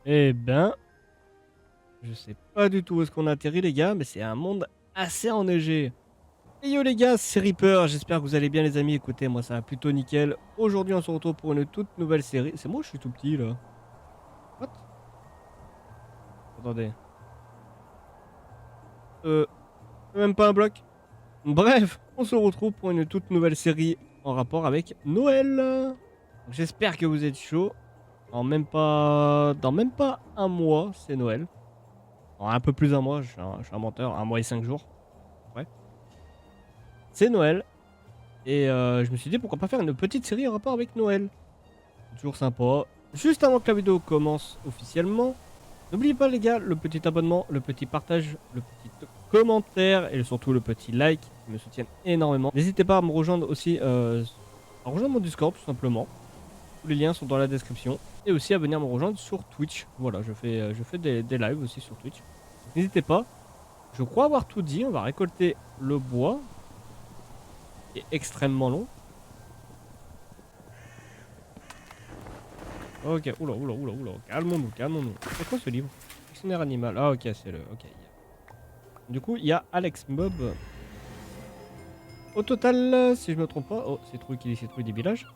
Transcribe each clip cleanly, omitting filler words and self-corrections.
Eh ben, je sais pas du tout où est-ce qu'on a atterri les gars, mais c'est un monde assez enneigé. Et yo les gars, c'est Reaper, j'espère que vous allez bien les amis, écoutez, moi ça va plutôt nickel. Aujourd'hui on se retrouve pour une toute nouvelle série. C'est moi je suis tout petit là. What? Attendez. Euh, même pas un bloc. Bref, on se retrouve pour une toute nouvelle série en rapport avec Noël. Donc, j'espère que vous êtes chaud. Dans même pas un mois, c'est Noël. En un peu plus d'un mois, je suis un menteur, un mois et 5 jours. Ouais. C'est Noël. Et je me suis dit pourquoi pas faire une petite série en rapport avec Noël. C'est toujours sympa. Juste avant que la vidéo commence officiellement, n'oubliez pas les gars, le petit abonnement, le petit partage, le petit commentaire et surtout le petit like qui me soutiennent énormément. N'hésitez pas à me rejoindre aussi, à rejoindre mon Discord tout simplement. Tous les liens sont dans la description. Et aussi à venir me rejoindre sur Twitch. Voilà, je fais des lives aussi sur Twitch. Donc, n'hésitez pas. Je crois avoir tout dit. On va récolter le bois qui est extrêmement long. Ok, oula, oula, oula, oula. Calmons-nous, calmons-nous. C'est quoi ce livre? Dictionnaire animal. Ah, ok, c'est le. Ok. Du coup, il y a Alex Mob. Au total, si je me trompe pas. Oh, c'est trouvé qu'il est citrouille des villages.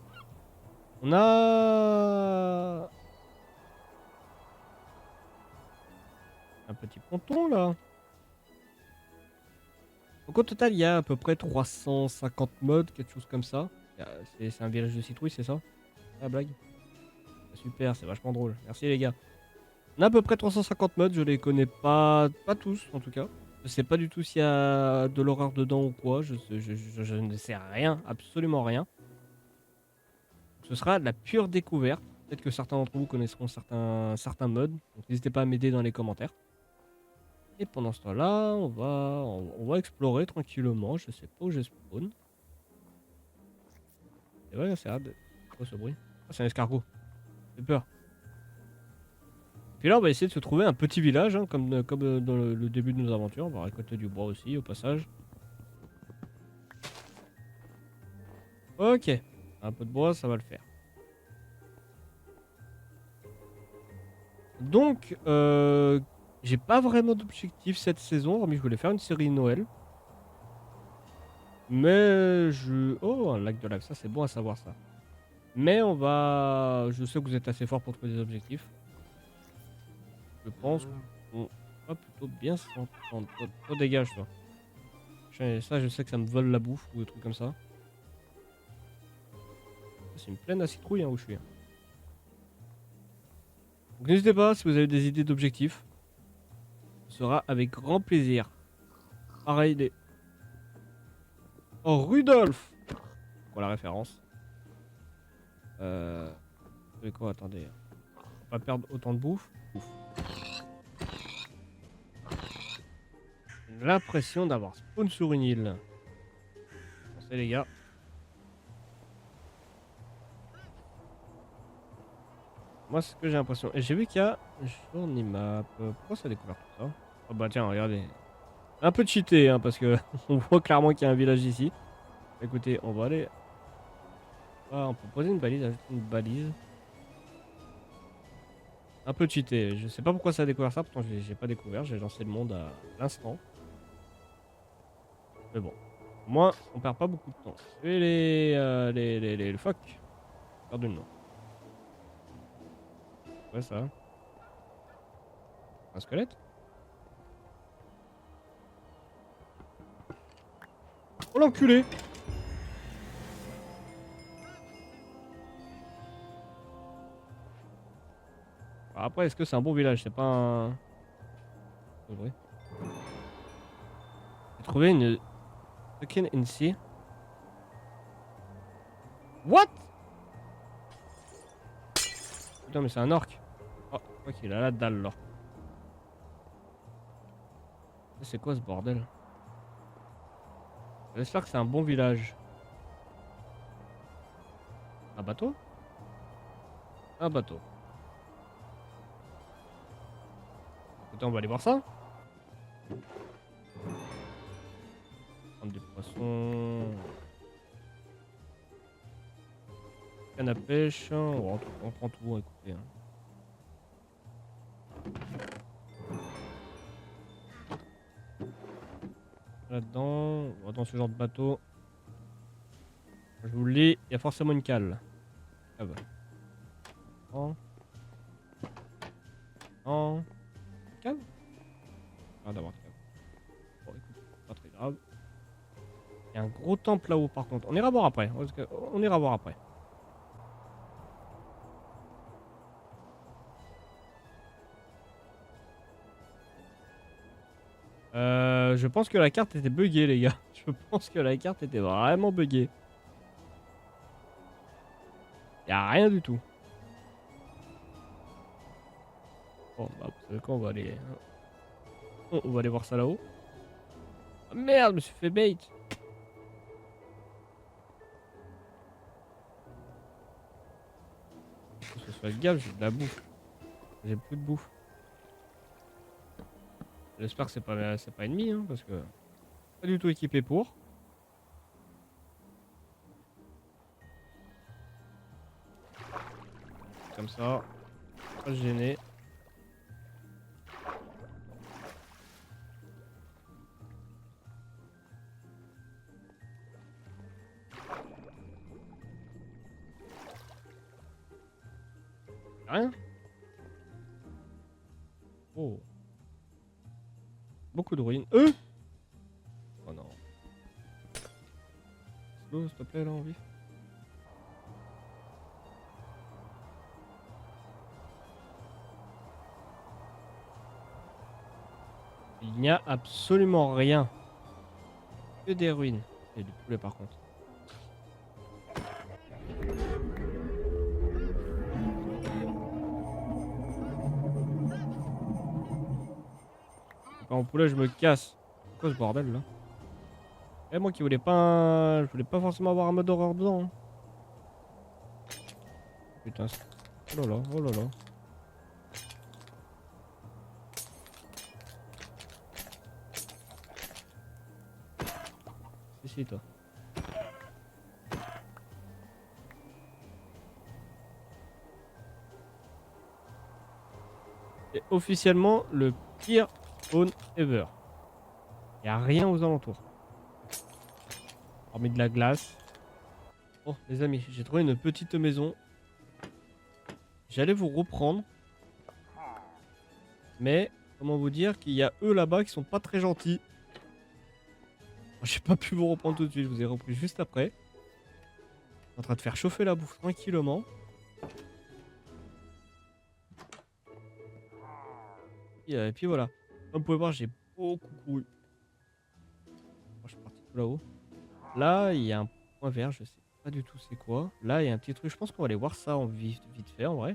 On a. Un petit ponton là. Donc, au total, il y a à peu près 350 mods, quelque chose comme ça. C'est un village de citrouilles, c'est ça? Ah, blague. Super, c'est vachement drôle. Merci les gars. On a à peu près 350 mods, je les connais pas tous en tout cas. Je sais pas du tout s'il y a de l'horreur dedans ou quoi, je ne sais rien, absolument rien. Ce sera de la pure découverte. Peut-être que certains d'entre vous connaîtront certains mods, donc n'hésitez pas à m'aider dans les commentaires. Et pendant ce temps-là, on va explorer tranquillement, je sais pas où je spawn. C'est vrai, c'est hard. C'est quoi ce bruit? Ah, c'est un escargot, j'ai peur. Puis là, on va essayer de se trouver un petit village, hein, comme dans le début de nos aventures. On va récolter du bois aussi, au passage. Ok, un peu de bois, ça va le faire. Donc, j'ai pas vraiment d'objectif cette saison, hormis je voulais faire une série Noël. Mais je... Oh, un lac de lave, ça c'est bon à savoir ça. Mais on va... Je sais que vous êtes assez fort pour trouver des objectifs. Je pense qu'on va plutôt bien s'entendre. Toi, dégage, toi. Ça, je sais que ça me vole la bouffe ou des trucs comme ça. C'est une plaine à citrouille hein, où je suis. Donc n'hésitez pas si vous avez des idées d'objectifs. Ce sera avec grand plaisir. Pareil, des... Oh, Rudolph! Quoi la référence? C'est quoi? Attendez. Faut pas perdre autant de bouffe. Ouf. J'ai l'impression d'avoir spawn sur une île. Pensez les gars. Moi, c'est ce que j'ai l'impression. Et j'ai vu qu'il y a journée map. Pourquoi ça a découvert tout ça? Oh bah tiens, regardez. Un peu cheaté, hein, parce que on voit clairement qu'il y a un village ici. Écoutez, on va aller. Ah, on peut poser une balise, ajouter une balise. Un peu cheaté. Je sais pas pourquoi ça a découvert ça, pourtant j'ai pas découvert. J'ai lancé le monde à l'instant. Mais bon. Au moins, on perd pas beaucoup de temps. Et les phoques. Perdu le nom. Ouais, ça. Un squelette? Oh l'enculé! Après, est-ce que c'est un bon village? C'est pas un. C'est vrai. J'ai trouvé une. Token in sea. What? Putain, mais c'est un orc. Oh, je crois qu'il a la dalle là. C'est quoi ce bordel? J'espère que c'est un bon village. Un bateau? Un bateau. Écoutez, on va aller voir ça. Prendre des poissons. Canne à pêche. On prend tout, écoutez. Hein. Là-dedans, dans ce genre de bateau. Je vous le dis, il y a forcément une cale. Ah bah. Non. Non. Cale. Ah d'avoir de cale. Bon écoute, pas très grave. Il y a un gros temple là-haut par contre. On ira voir après. On ira voir après. Je pense que la carte était buggée les gars. Je pense que la carte était vraiment buggée. Y'a rien du tout. Bon bah vous savez quoi, on va aller... On va aller voir ça là-haut. Ah, merde, je me suis fait bait. Faut que ce soit gaffe, j'ai de la bouffe. J'ai plus de bouffe. J'espère que c'est pas ennemi hein, parce que pas du tout équipé pour. Comme ça, pas se gêner. Rien. Oh. Beaucoup de ruines. Oh non. Slow, s'il te plaît, là, en vif. Il n'y a absolument rien. Que des ruines. Et du poulet, par contre. En poulet, je me casse. C'est quoi ce bordel, là? Eh, moi qui voulais pas je voulais pas forcément avoir un mode horreur dedans. Hein. Putain, oh là là, oh là là. Si, toi. C'est officiellement le pire spawn ever. Il n'y a rien aux alentours. Hormis de la glace. Bon, les amis, j'ai trouvé une petite maison. J'allais vous reprendre. Mais, comment vous dire qu'il y a eux là-bas qui sont pas très gentils. J'ai pas pu vous reprendre tout de suite, je vous ai repris juste après. En train de faire chauffer la bouffe tranquillement. Et puis voilà. Comme vous pouvez voir, j'ai beaucoup couru. Je suis parti tout là-haut. Là, il y a un point vert, je sais pas du tout c'est quoi. Là, il y a un petit truc, je pense qu'on va aller voir ça en vite fait en vrai.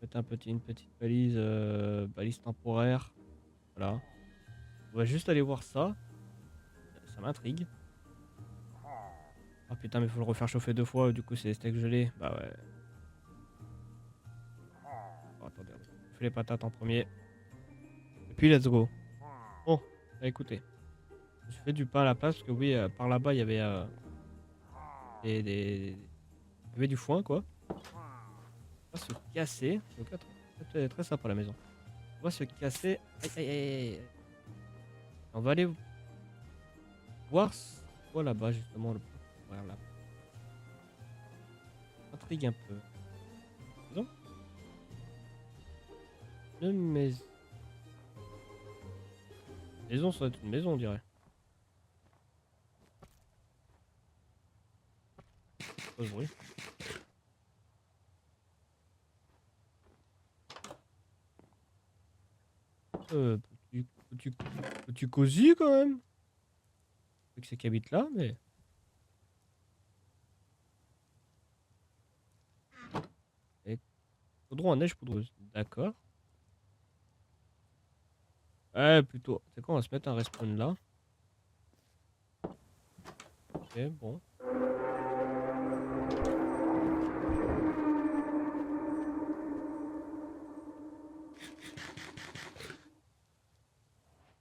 Mettre une petite balise, balise temporaire. Voilà. On va juste aller voir ça. Ça m'intrigue. Ah putain, mais faut le refaire chauffer 2 fois, du coup c'est des steaks gelés. Bah ouais. Oh, attendez, on fait les patates en premier. Et puis let's go. Bon, bah, écoutez. Je me suis fait du pain à la place parce que oui, par là-bas il y avait il y avait du foin quoi. On va se casser. Donc très, très sympa la maison. On va se casser. Aïe aïe aïe. On va aller voir ce quoi là-bas justement le point là. Intrigue un peu. Maison. Une maison. Maison, ça doit être une maison on dirait. Pas ce bruit. Petit cosy quand même. Avec c'est qui habite là, mais. Et chaudron en neige poudreuse. D'accord. Ouais, plutôt. C'est quoi, on va se mettre un respawn là. Ok, bon.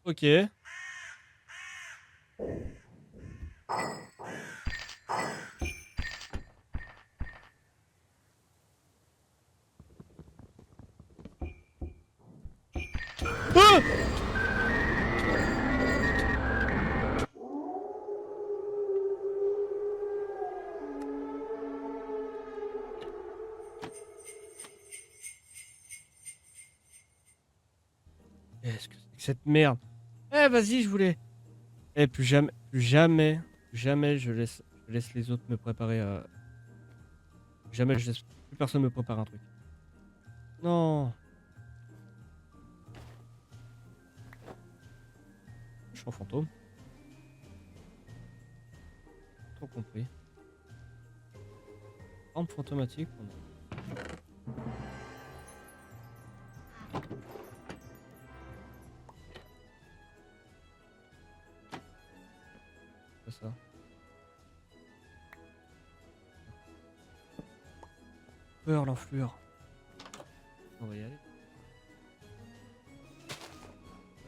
Ok. Ah Qu'est-ce que c'est que cette merde? Eh, vas-y, je voulais. Eh, plus jamais, plus jamais, plus jamais je laisse les autres me préparer à. Jamais je laisse plus personne me préparer un truc. Non, je suis en fantôme. Trop compris. Arme fantomatique. C'est ça. Peur, l'enflure. On va y aller.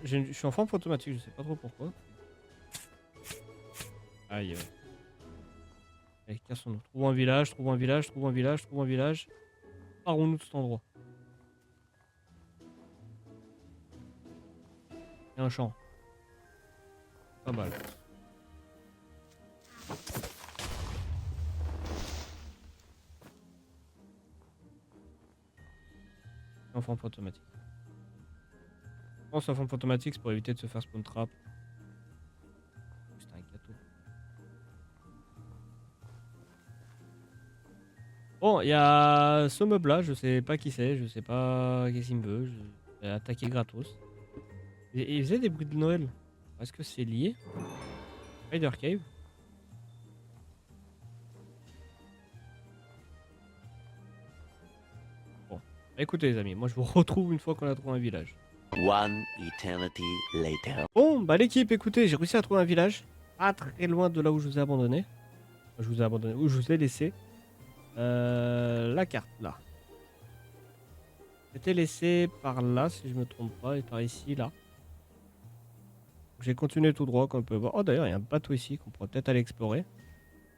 Je suis en forme fantomatique, je sais pas trop pourquoi. Aïe. Allez, cassons-nous. Trouve un village, trouve un village, trouve un village, trouve un village. Partons-nous de cet endroit. Il y a un champ. Pas mal. En forme fantomatique. Je pense en forme fantomatique, c'est pour éviter de se faire spawn trap. C'était un gâteau. Bon, il y a ce meuble là, je sais pas qui c'est, je sais pas qu'est-ce qu'il me veut. Je vais attaquer gratos. Et il faisait des bruits de Noël. Est-ce que c'est lié? Spider Cave. Bon, bah, écoutez les amis, moi je vous retrouve une fois qu'on a trouvé un village. One eternity later. Bon, bah l'équipe, écoutez, j'ai réussi à trouver un village. Pas très loin de là où je vous ai abandonné. Je vous ai abandonné, où je vous ai laissé. La carte, là. C'était laissé par là, si je me trompe pas, et par ici, là. J'ai continué tout droit, comme on peut voir. Oh, d'ailleurs, il y a un bateau ici qu'on pourrait peut-être aller explorer.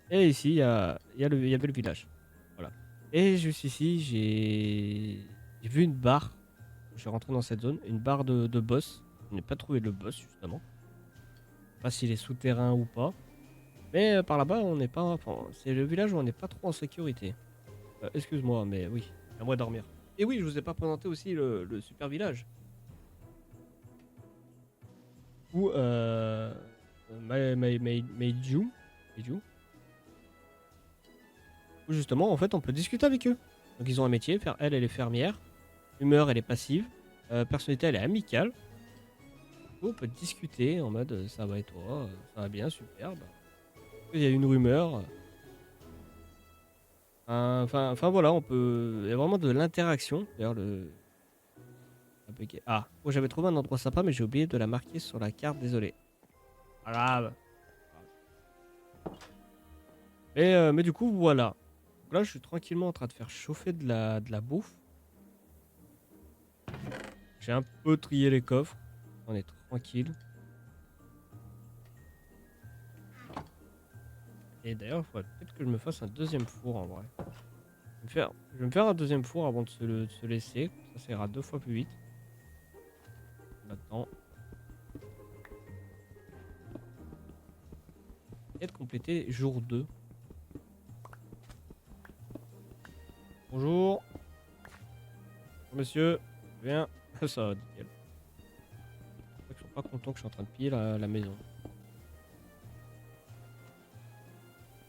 Et ici, il y avait le village. Voilà. Et juste ici, j'ai vu une barre. Je suis rentré dans cette zone. Une barre de boss. Je n'ai pas trouvé le boss, justement. Je sais pas s'il est souterrain ou pas. Mais par là-bas, on n'est pas. Enfin, c'est le village où on n'est pas trop en sécurité. Excuse-moi, mais oui, à moi dormir. Et oui, je vous ai pas présenté aussi le super village. Où Meiju, où justement, en fait, on peut discuter avec eux. Donc ils ont un métier, elle est fermière. Humeur, elle est passive. Personnalité, elle est amicale. On peut discuter en mode ça va et toi, ça va bien, superbe. Il y a une rumeur. Enfin voilà, on peut. Il y a vraiment de l'interaction. D'ailleurs, Ah, oh, j'avais trouvé un endroit sympa, mais j'ai oublié de la marquer sur la carte, désolé. Pas grave. Mais du coup, voilà. Donc là, je suis tranquillement en train de faire chauffer de la bouffe. J'ai un peu trié les coffres. On est tranquille. Et d'ailleurs, il faudrait peut-être que je me fasse un deuxième four en vrai. Je vais me faire un deuxième four avant de se laisser. Ça ira 2 fois plus vite. Maintenant. Et de compléter jour 2. Bonjour. Bonjour monsieur. Viens. Ça va, nickel. Ils sont pas contents que je suis en train de piller la maison.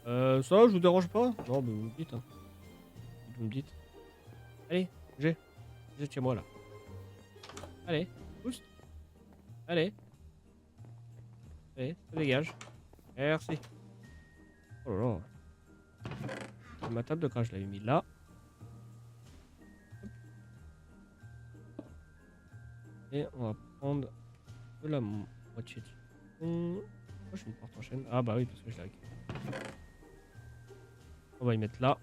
Ça, je vous dérange pas? Non, mais vous me dites. Hein. Vous me dites. Allez, bougez. Vous êtes chez moi là. Allez, pousse. Allez. Allez, ça dégage. Merci. Oh là là. Ma table de crash, je l'avais mis là. Et on va prendre de la moitié de... Oh, j'ai une porte en chaîne. Ah bah oui, parce que je l'ai récupéré. On va y mettre là.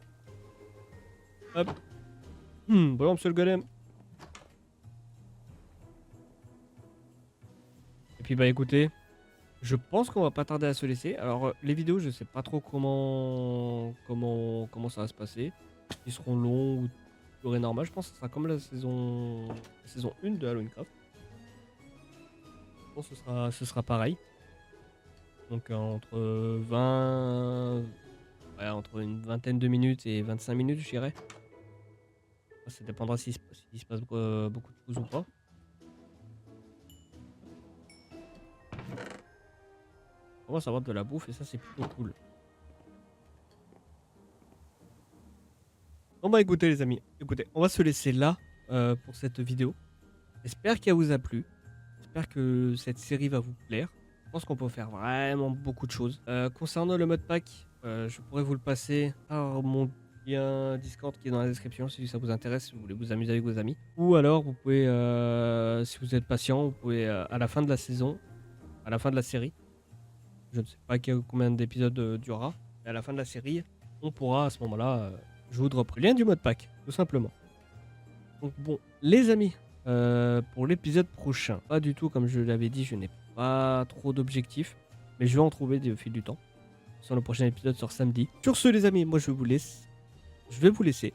Hop. Bon, monsieur le golem. Et puis bah écoutez, je pense qu'on va pas tarder à se laisser. Alors les vidéos, je sais pas trop comment ça va se passer. Ils seront longs ou durée normale. Je pense que ce sera comme la saison 1 de Halloween Craft. Je pense que ce sera pareil. Donc entre 20... Ouais, entre une vingtaine de minutes et 25 minutes, je dirais. Ça dépendra s'il se passe beaucoup de choses ou pas. commence à avoir de la bouffe et ça c'est plutôt cool. Bon bah écoutez les amis, écoutez, on va se laisser là pour cette vidéo. J'espère qu'elle vous a plu. J'espère que cette série va vous plaire. Je pense qu'on peut faire vraiment beaucoup de choses. Concernant le mode pack, je pourrais vous le passer par mon lien Discord qui est dans la description si ça vous intéresse, si vous voulez vous amuser avec vos amis. Ou alors vous pouvez, si vous êtes patient, vous pouvez à la fin de la saison, à la fin de la série, je ne sais pas combien d'épisodes durera, mais à la fin de la série, on pourra à ce moment-là, je vous drop le lien du mode pack, tout simplement. Donc bon, les amis, pour l'épisode prochain, pas du tout comme je l'avais dit, je n'ai pas trop d'objectifs, mais je vais en trouver au fil du temps. Sur le prochain épisode sort samedi. Sur ce les amis, moi je vais vous laisser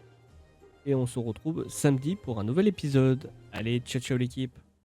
et on se retrouve samedi pour un nouvel épisode. Allez, ciao ciao l'équipe.